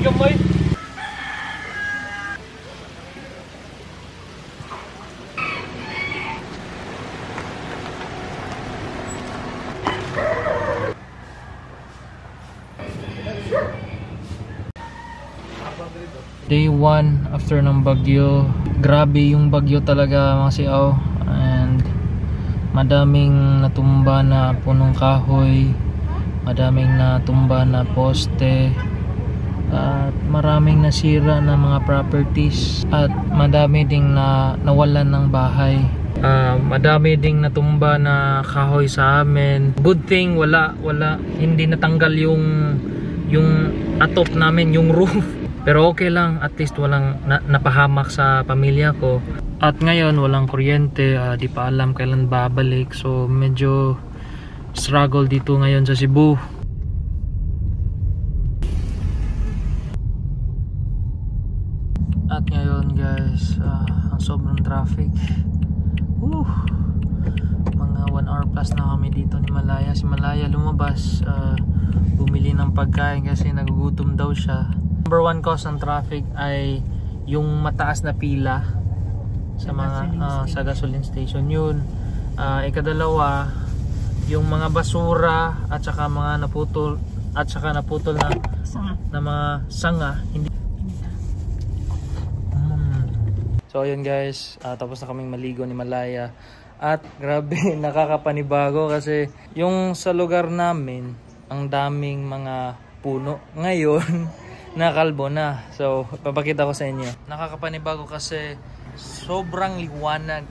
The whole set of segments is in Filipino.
gamay. Day 1 after ng bagyo. Grabe yung bagyo talaga mga siaw. And madaming natumba na punong kahoy, madaming natumba na poste, at maraming nasira na mga properties, at madami ding nawalan ng bahay. Madami ding natumba na kahoy sa amin. Good thing wala hindi natanggal yung atop namin, yung roof. Pero okay lang, at least walang napahamak sa pamilya ko. At ngayon walang kuryente, di pa alam kailan babalik. So medyo struggle dito ngayon sa Cebu. At ngayon guys, ang sobrang traffic. Mga 1 hour plus na kami dito ni Malaya. Si Malaya lumabas, bumili ng pagkain kasi nagugutom daw siya. Number 1 cause ng traffic ay yung mataas na pila sa mga sa gasoline station. Yun. Ikadalawa, yung mga basura at saka mga naputol na mga sanga. Hindi. So ayun guys, tapos na kaming maligo ni Malaya. At grabe, nakakapanibago kasi yung sa lugar namin, ang daming mga puno. Ngayon nakalbo na. So papakita ko sa inyo. Nakakapanibago kasi sobrang liwanag.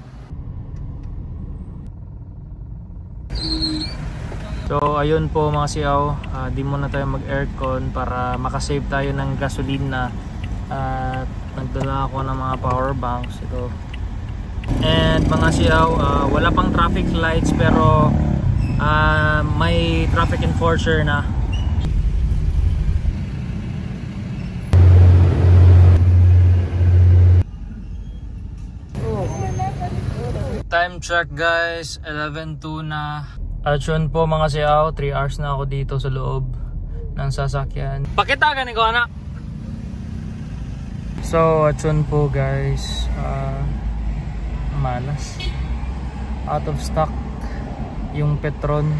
So ayun po mga siyaw, di muna tayo mag aircon para makasave tayo ng gasolina. At nagdala ako ng mga power banks ito. And mga siyaw, wala pang traffic lights pero may traffic enforcer na. Time check guys, 11:02 na. At yun po mga siyaw, 3 hours na ako dito sa loob ng sasakyan. Pakita ka ni ko anak. So at yun po guys, malas, out of stock yung Petron.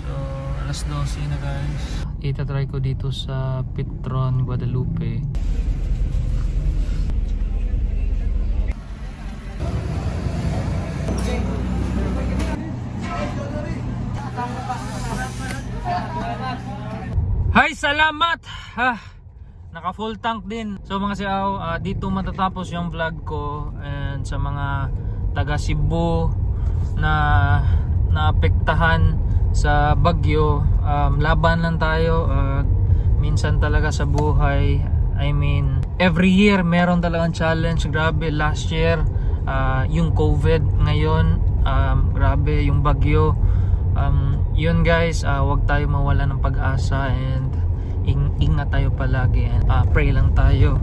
So alas 12 na guys. Itatry ko dito sa Petron Guadalupe. Hi, salamat! Naka full tank din. So mga siaw, dito matatapos yung vlog ko. And sa mga taga Cebu na naapektahan sa bagyo, laban lang tayo. Minsan talaga sa buhay, I mean every year meron talagang challenge. Grabe, last year yung COVID, ngayon grabe yung bagyo. Yun guys, wag tayo mawala ng pag-asa and ingat tayo palagi, and pray lang tayo.